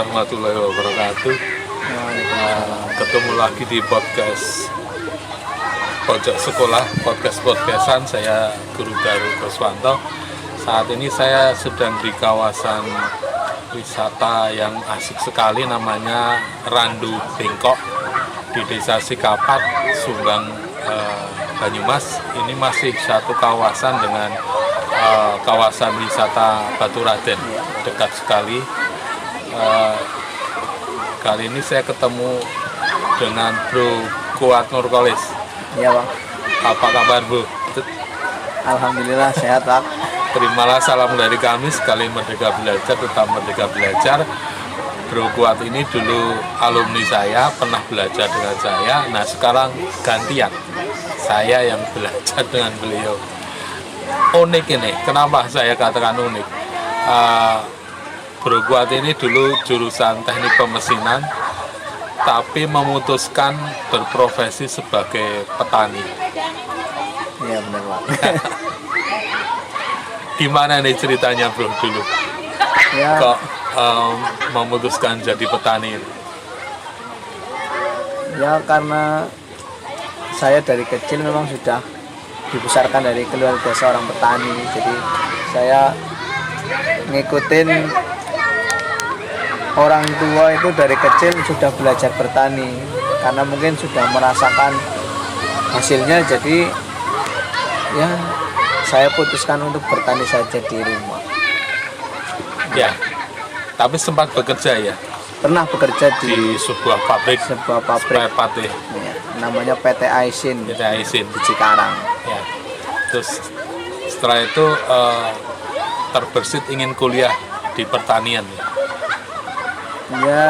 warahmatullahi wabarakatuh. Ketemu lagi di podcast Pojok Sekolah, podcastan. Saya Guru Daru Goswanto. Saat ini saya sedang di kawasan wisata yang asik sekali, namanya Randu Bengkok di Desa Sikapat, Sumbang, Banyumas. Ini masih satu kawasan dengan kawasan wisata Baturaden, dekat sekali. Kali ini saya ketemu dengan Bro Kuat Nurkolis. Iya, Bang. Apa kabar, Bro? Alhamdulillah sehat, Pak. Terimalah salam dari kami, sekali merdeka belajar, tetap merdeka belajar. Bro Kuat ini dulu alumni saya, pernah belajar dengan saya. Nah, sekarang gantian, saya yang belajar dengan beliau. Unik ini, kenapa saya katakan unik? Bro Kuat ini dulu jurusan teknik pemesinan, tapi memutuskan berprofesi sebagai petani. Iya, benar, Pak. Gimana nih ceritanya, Bro, dulu? Ya, Kok memutuskan jadi petani? ya karena saya dari kecil memang sudah dibesarkan dari keluarga seorang petani. Jadi saya ngikutin orang tua itu dari kecil sudah belajar bertani, karena mungkin sudah merasakan hasilnya. Jadi ya saya putuskan untuk bertani saja di rumah. Ya, tapi sempat bekerja ya Pernah bekerja di sebuah pabrik spare part ya, namanya PT Aisin PT Aisin di Cikarang. ya. Terus setelah itu terbersit ingin kuliah di pertanian ya. Ya,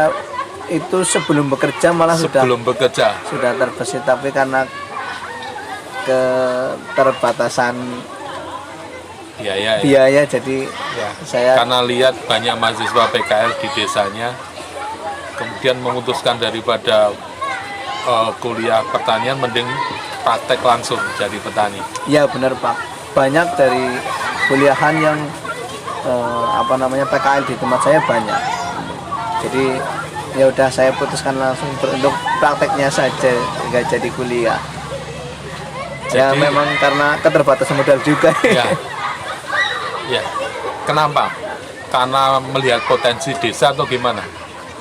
itu sebelum bekerja malah Sebelum bekerja sudah terbesit, tapi karena keterbatasan ya. biaya, jadi Ya, saya karena lihat banyak mahasiswa PKL di desanya, kemudian memutuskan daripada kuliah pertanian, mending praktek langsung jadi petani. ya benar, Pak. Banyak dari kuliahan yang PKL di tempat saya banyak. Jadi ya udah saya putuskan langsung untuk prakteknya saja, nggak jadi kuliah. Ya Jadi- memang karena keterbatasan modal juga. Ya, ya. Kenapa? Karena melihat potensi desa atau gimana?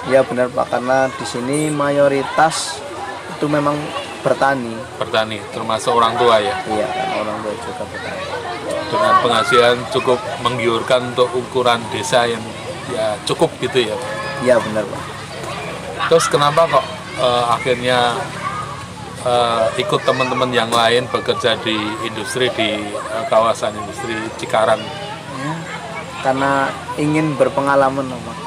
Ya benar, Pak, karena di sini mayoritas itu memang bertani. Bertani, termasuk orang tua ya, Iya, kan orang tua juga bertani. dengan penghasilan cukup menggiurkan untuk ukuran desa yang ya cukup gitu ya. Iya benar, Pak. Terus kenapa kok akhirnya ikut teman-teman yang lain bekerja di industri, di kawasan industri Cikarang? Ya, karena ingin berpengalaman, Pak.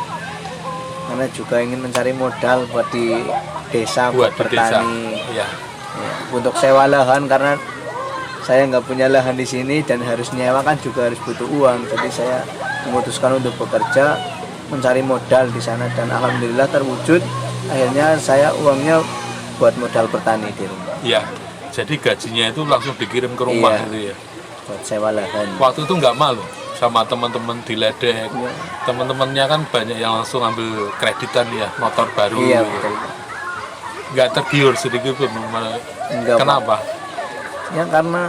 Karena juga ingin mencari modal buat di desa, buat Buat di desa. bertani. Ya. Ya, untuk sewa lahan, karena saya nggak punya lahan di sini dan harus nyewa kan juga harus butuh uang. Jadi saya memutuskan untuk bekerja, mencari modal di sana, dan alhamdulillah terwujud. Akhirnya saya uangnya buat modal bertani di rumah, Ya, jadi gajinya itu langsung dikirim ke rumah Iya. gitu ya. buat sewa lahan. Waktu itu nggak malu sama teman-teman diledek, Iya. teman-temannya kan banyak yang langsung ambil kreditan ya, motor baru. Iya, gitu. betul. Nggak tergiur sedikit pun. Enggak, Pak. Kenapa? Ya karena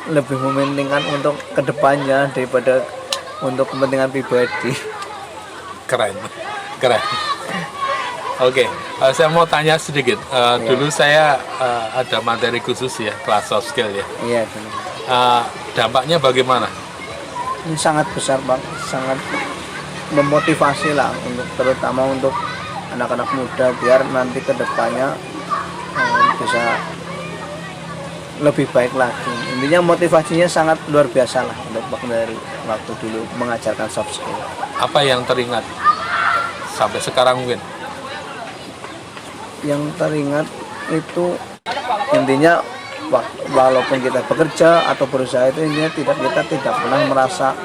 lebih mementingkan untuk kedepannya daripada untuk kepentingan pribadi. Keren. Oke, saya mau tanya sedikit. Dulu saya ada materi khusus ya, kelas soft skill ya. Iya, benar. Dampaknya bagaimana? Ini sangat besar, Bang. Sangat memotivasi lah, terutama untuk anak-anak muda, biar nanti kedepannya bisa lebih baik lagi. Intinya motivasinya sangat luar biasa lah untuk dari waktu dulu mengajarkan soft skill. Apa yang teringat sampai sekarang mungkin? Yang teringat itu intinya walaupun kita bekerja atau berusaha, itu intinya kita tidak pernah merasa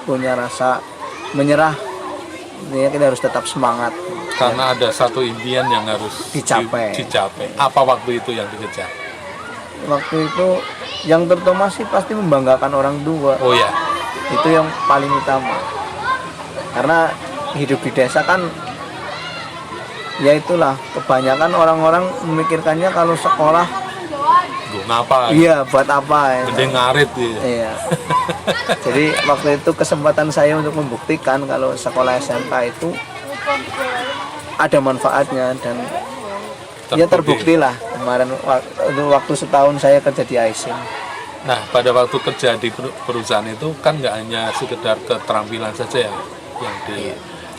punya rasa menyerah. Intinya kita harus tetap semangat. Karena ada satu impian yang harus Dicapai. dicapai. Apa waktu itu yang dikejar? Waktu itu yang terutama sih pasti membanggakan orang tua. Oh ya, Itu yang paling utama. Karena hidup di desa kan ya itulah, kebanyakan orang-orang memikirkannya kalau sekolah Gue ngapa? iya buat apa ya. Gede ngarit gitu. Iya. Jadi waktu itu kesempatan saya untuk membuktikan kalau sekolah SMK itu ada manfaatnya dan ya terbukti lah kemarin waktu setahun saya kerja di Aisin. Nah, pada waktu kerja di perusahaan itu kan nggak hanya sekedar keterampilan saja ya, yang di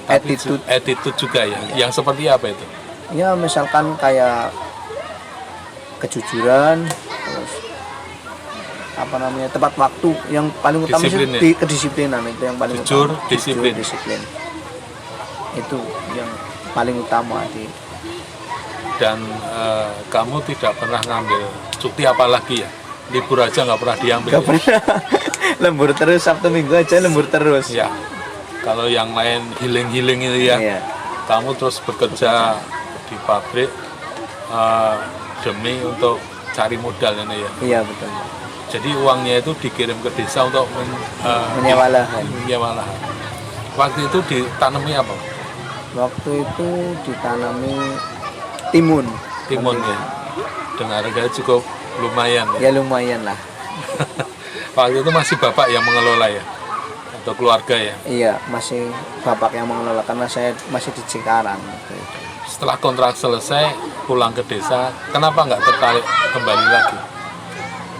tapi attitude juga ya. Yang seperti apa itu? Ya misalkan kayak kejujuran, terus apa namanya, tepat waktu, yang paling utama sih Disiplin ya? kedisiplinan itu yang paling Jujur, utama. disiplin. Itu yang paling utama di. Dan kamu tidak pernah ngambil cuti apalagi ya? Libur aja nggak pernah diambil. Gak pernah. Lembur terus, Sabtu Minggu aja lembur terus. Ya, kalau yang lain healing itu ya, Iya. kamu terus bekerja di pabrik demi untuk cari modal ini ya. Iya betul. Jadi uangnya itu dikirim ke desa untuk Menyewa lahan. menyewa lahan. Waktu itu ditanami apa? Waktu itu ditanami timun. Timun ya. Dengan harga cukup lumayan ya. Ya lumayan lah. Waktu itu masih bapak yang mengelola ya, atau keluarga ya. Iya, masih bapak yang mengelola karena saya masih di Cikarang. Waktu itu. Setelah kontrak selesai pulang ke desa, kenapa nggak tertarik kembali lagi?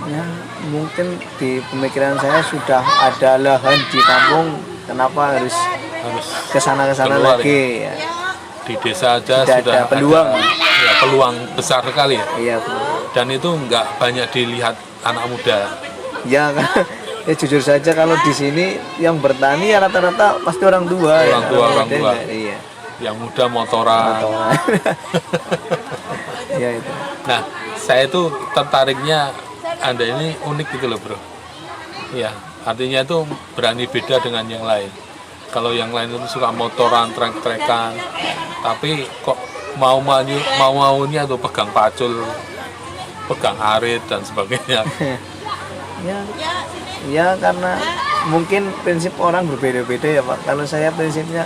Ya, mungkin di pemikiran saya sudah ada lahan di kampung, kenapa harus kesana keluar lagi ya. Di desa aja Tidak sudah ada peluang. ya, peluang besar sekali ya. Iya betul. Dan itu nggak banyak dilihat anak muda. Ya kan, ya jujur saja kalau di sini yang bertani ya rata-rata pasti orang tua. Orang tua. Iya. Yang muda motoran. Ya itu. Nah, saya itu tertariknya Anda ini unik gitu loh bro. Ya, artinya itu berani beda dengan yang lain. Kalau yang lain itu suka motoran, trek-trekan, tapi kok maunya tuh pegang pacul, pegang arit dan sebagainya. Ya karena mungkin prinsip orang berbeda-beda ya Pak. Kalau saya prinsipnya,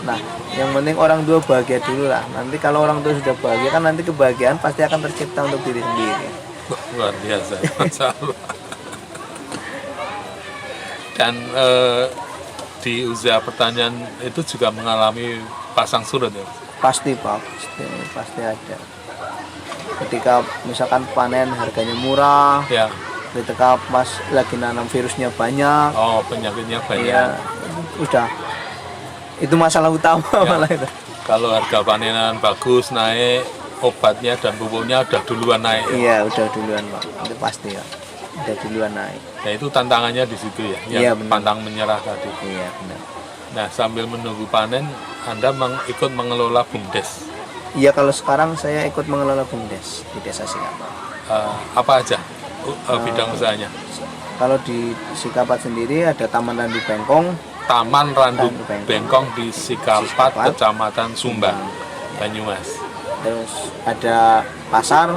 nah yang penting orang tua bahagia dulu lah. Nanti kalau orang tua sudah bahagia kan nanti kebahagiaan pasti akan tercipta untuk diri sendiri. Luar biasa, masalah. Dan di usaha pertanian itu juga mengalami pasang surut ya? Pasti Pak, pasti ada. Ketika misalkan panen harganya murah, Ya. ketika pas lagi nanam virusnya banyak, Oh, penyakitnya banyak. ya udah itu masalah utama Ya. malah itu. Kalau harga panenan bagus naik, obatnya dan pupuknya udah duluan naik. Iya udah duluan Pak, itu pasti ya, udah duluan naik. Nah itu tantangannya di situ ya, yang Iya, benar. pantang menyerah tadi. Iya benar. Nah sambil menunggu panen, Anda ikut mengelola BUMDes. Iya kalau sekarang saya ikut mengelola BUMDes di Desa Sikapat. Apa aja bidang usahanya? Kalau di Sikapat sendiri ada Taman Randu Bengkong, Taman Randu Randu Bengkong. Bengkong di Sikapat, Sikapat. Kecamatan Sumbang, Banyumas. terus ada Pasar.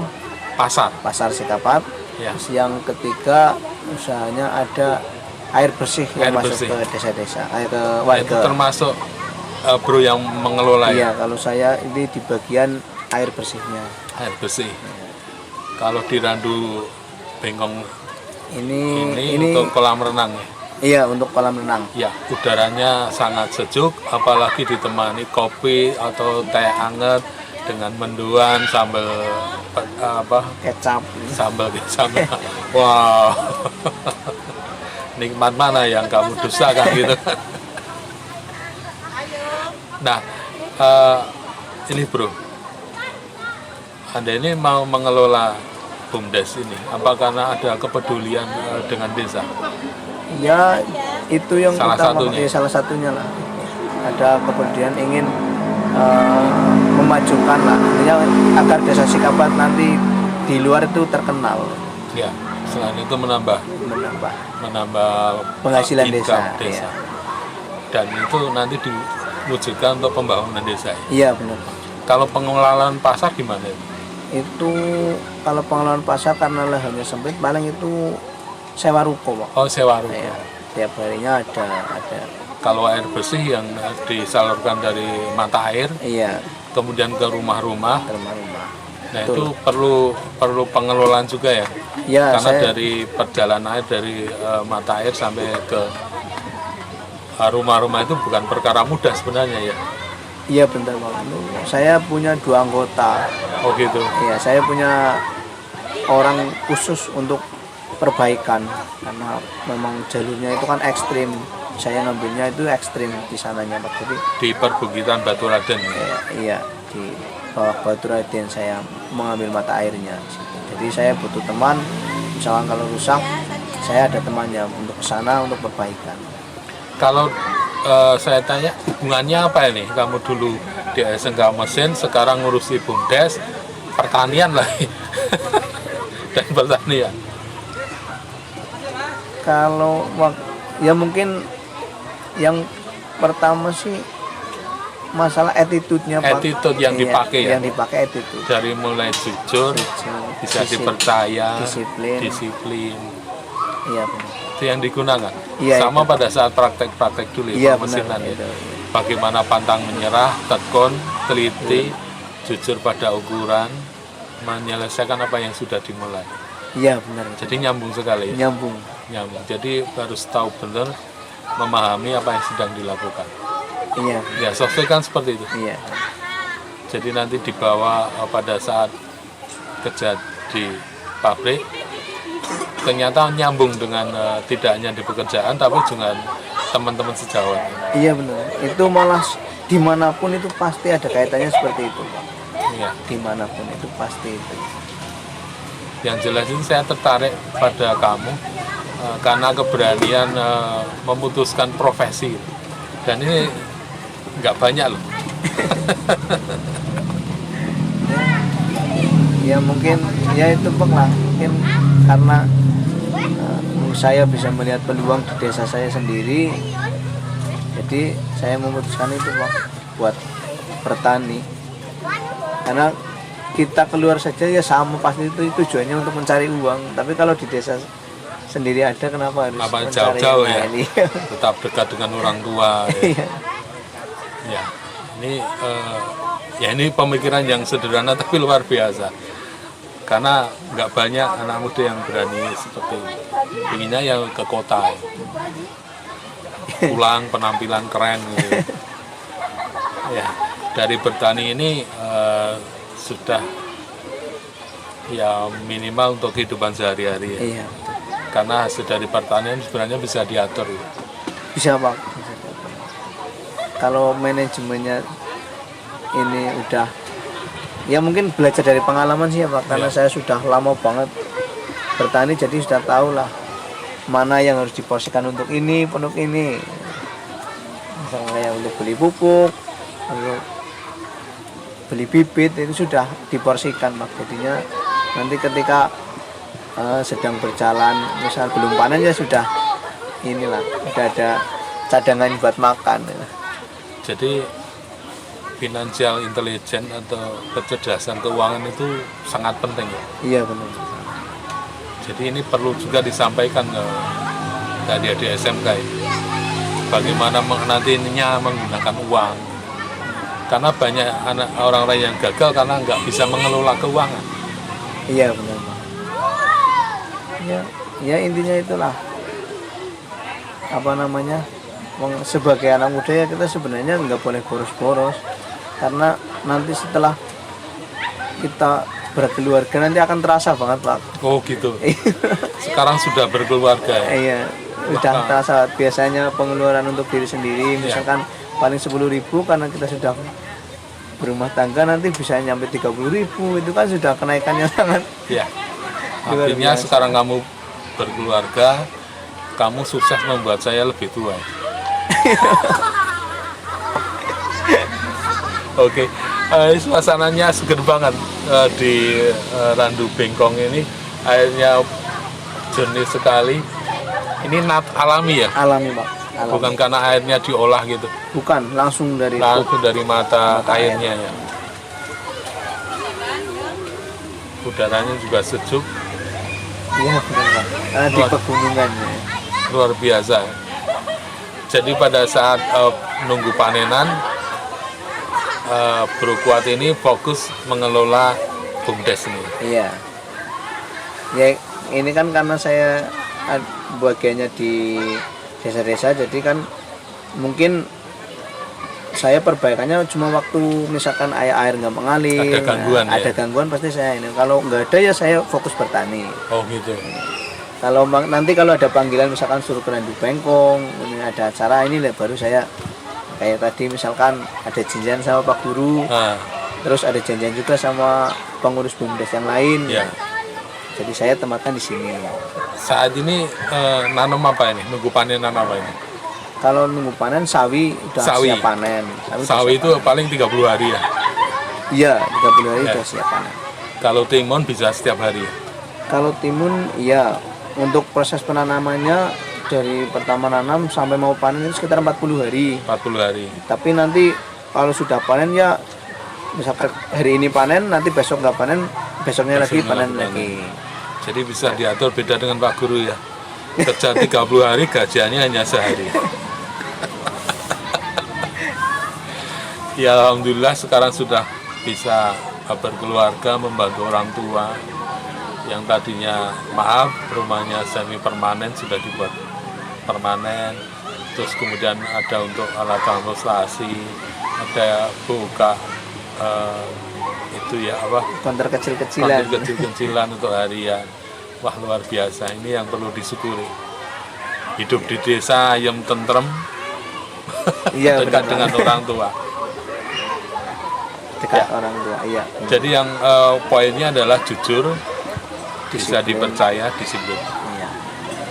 pasar Sikapat. Ya. Terus yang ketiga usahanya ada air bersih yang Air masuk bersih. ke desa-desa, ke Nah, itu warga. termasuk bro yang mengelola Iya ya? kalau saya ini di bagian air bersihnya. Air bersih. Kalau di Randu Bengkong ini untuk kolam renang ya? Iya untuk kolam renang. Ya, udaranya sangat sejuk, apalagi ditemani kopi atau teh hangat dengan mendoan sambal Kecap. sambal. Wow. Nikmat mana yang kamu dustakan gitu kan. Nah, ini bro, Anda ini mau mengelola BUMDes ini, apa karena ada kepedulian dengan desa? Ya itu yang Salah utama, satunya. salah satunya lah. Ada kepedulian ingin memajukan lah, artinya agar Desa Sikapat nanti di luar itu terkenal, Ya, selain itu menambah menambah penghasilan income desa. Iya. Dan itu nanti diwujudkan untuk pembangunan desa. Ya? Iya benar. Kalau pengelolaan pasar gimana? Itu kalau pengelolaan pasar karena lahannya sempit paling itu sewa ruko Pak. Oh, sewa ruko. Iya, tiap harinya ada Kalau air bersih yang disalurkan dari mata air, Iya, kemudian ke rumah-rumah. ke rumah-rumah. Nah Betul. itu perlu pengelolaan juga ya, Ya, karena saya dari perjalanan air dari mata air sampai ke rumah-rumah itu bukan perkara mudah sebenarnya ya. iya bentar Bang. Saya punya 2 anggota. Oh gitu. Iya, saya punya orang khusus untuk perbaikan karena memang jalurnya itu kan ekstrim. Saya ngambilnya itu ekstrim di sananya Pak. Jadi Di perbukitan Batu Raden. iya di bawah Batu Raden saya mengambil mata airnya. Jadi saya butuh teman. Misalkan kalau rusak, saya ada temannya untuk ke sana untuk perbaikan. Kalau saya tanya hubungannya apa ini? Kamu dulu di SMK Mesin, sekarang ngurusi BUMDes, pertanian lagi dan pertanian. Kalau ya mungkin yang pertama sih masalah attitude-nya Pak. Attitude yang Iya, dipakai ya? yang dipakai attitude. Dari mulai jujur, bisa dipercaya, disiplin. Iya benar. Itu yang digunakan. Iya, Sama itu. pada saat praktek-praktek dulu Iya permesinan benar. ya. Itu. Bagaimana pantang menyerah, tekun, teliti, jujur pada ukuran, menyelesaikan apa yang sudah dimulai. Iya benar. Jadi nyambung sekali ya. Nyambung. Jadi harus tahu benar, memahami apa yang sedang dilakukan. Iya. Ya software kan seperti itu. Iya. Jadi nanti dibawa pada saat kerja di pabrik, ternyata nyambung dengan tidak hanya di pekerjaan tapi juga teman-teman sejawat. Iya benar. Itu malah dimanapun itu pasti ada kaitannya seperti itu Pak. Iya. Dimanapun itu pasti itu. Yang jelas ini saya tertarik pada kamu karena keberanian memutuskan profesi, dan ini nggak banyak loh. Ya mungkin ya itu Pak lah. Mungkin karena saya bisa melihat peluang di desa saya sendiri, jadi saya memutuskan itu Pak buat bertani. Karena kita keluar saja ya sama pasti itu tujuannya untuk mencari uang. Tapi kalau di desa sendiri ada, kenapa harus mencari jauh-jauh yang ya? lain? Tetap dekat dengan orang tua. Ya. Iya. Ya ini pemikiran yang sederhana tapi luar biasa. Karena nggak banyak anak muda yang berani seperti ini. Inginnya yang ke kota, pulang penampilan keren gitu. Ya, dari bertani ini sudah ya minimal untuk kehidupan sehari-hari ya. Iya. Karena hasil dari pertanian sebenarnya bisa diatur. Bisa Pak. Kalau manajemennya ini udah, ya mungkin belajar dari pengalaman sih ya Pak, karena saya sudah lama banget bertani, jadi sudah tahu lah mana yang harus diporsikan untuk ini. Misalnya kayak untuk beli pupuk, untuk beli bibit itu sudah diporsikan Pak. Jadinya nanti ketika sedang berjalan, misal belum panen ya sudah ada cadangan buat makan. Jadi financial intelligence atau kecerdasan keuangan itu sangat penting ya. Iya benar. Jadi ini perlu juga disampaikan ke adik-adik SMK ini. Bagaimana nantinya menggunakan uang. Karena banyak orang-orang yang gagal karena nggak bisa mengelola keuangan. Iya benar Pak. Ya intinya itulah sebagai anak muda ya kita sebenarnya nggak boleh boros-boros, karena nanti setelah kita berkeluarga nanti akan terasa banget Pak. Oh gitu. Sekarang sudah berkeluarga ya? Iya, udah terasa. Biasanya pengeluaran untuk diri sendiri misalkan paling 10.000, karena kita sudah berumah tangga nanti bisa nyampe 30.000, itu kan sudah kenaikannya sangat. Iya. Artinya sekarang kamu berkeluarga, kamu sukses membuat saya lebih tua. Oke. Suasananya seger banget di Randu Bengkong ini. Airnya jernih sekali. Ini alami ya? Alami Pak. Alami. Bukan karena airnya diolah gitu. Bukan, langsung dari mata airnya ya. Udaranya juga sejuk. Iya benar Pak. Karena di pegunungan ya. Luar biasa. Jadi pada saat nunggu panenan, Bro Kuat ini fokus mengelola BUMDes ini. Iya. Ya ini kan karena saya bagiannya di desa-desa, jadi kan mungkin saya perbaikannya cuma waktu misalkan air nggak mengalir, Ada gangguan, ya? ada gangguan pasti saya ini. Kalau nggak ada ya saya fokus bertani. Oh gitu. Kalau nanti kalau ada panggilan misalkan suruh ke Randu Bengkong, ini ada acara ini baru saya kayak tadi misalkan ada janjian sama Pak Guru, Nah, terus ada janjian juga sama pengurus BUMDes yang lain. ya. Jadi saya tempatkan di sini. Saat ini nanam apa ini? Nunggu panenan apa ini? Kalau nunggu panen sawi udah Sawi. siap panen. Udah Sawi siap itu paling 30 hari ya. panen. Iya, 30 hari Ya. udah siap panen. Kalau timun bisa setiap hari. Kalau timun iya, untuk proses penanamannya dari pertama nanam sampai mau panen itu sekitar 40 hari. 40 hari. Tapi nanti kalau sudah panen ya misalkan hari ini panen, nanti besok nggak panen, besoknya lagi Besoknya panen lagi lagi. Jadi bisa diatur, beda dengan Pak Guru ya. Kerja 30 hari, gajiannya hanya sehari. Ya alhamdulillah sekarang sudah bisa berkeluarga, membantu orang tua. Yang tadinya maaf rumahnya semi permanen sudah dibuat permanen. Terus kemudian ada untuk alat transportasi, ada buka itu ya apa? Konter kecil-kecilan. Konter kecil-kecilan untuk harian. Wah luar biasa, ini yang perlu disyukuri. Hidup di desa ayam tentrem, Iya, dekat benar. dengan orang tua. Dekat orang tua. Iya. Jadi yang poinnya adalah jujur, bisa Disiplin. dipercaya, disiplin. Iya.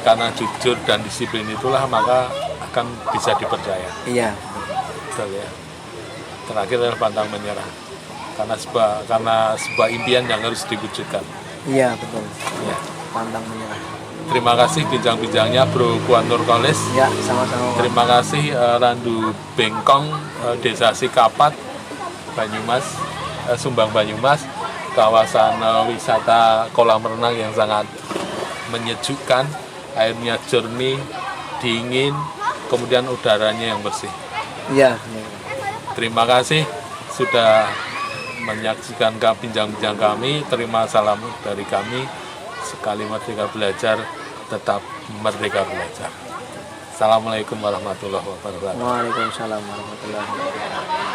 Karena jujur dan disiplin itulah maka akan bisa dipercaya. Iya. Betul ya. Terakhir adalah pantang menyerah. Karena sebuah impian yang harus diwujudkan. Iya, betul. Ya. Pantang menyerah. Terima kasih bincang-bincangnya Bro Kuat Nurkolis. Ya, sama-sama. Pak. Terima kasih Randu Bengkong, Desa Sikapat, Banyumas, Sumbang Banyumas, kawasan wisata kolam renang yang sangat menyejukkan, airnya jernih, dingin, kemudian udaranya yang bersih. Iya. Terima kasih sudah menyaksikan bincang-bincang kami. Terima salam dari kami. Sekali merdeka belajar, tetap merdeka belajar. Assalamualaikum warahmatullahi wabarakatuh. Waalaikumsalam warahmatullahi wabarakatuh.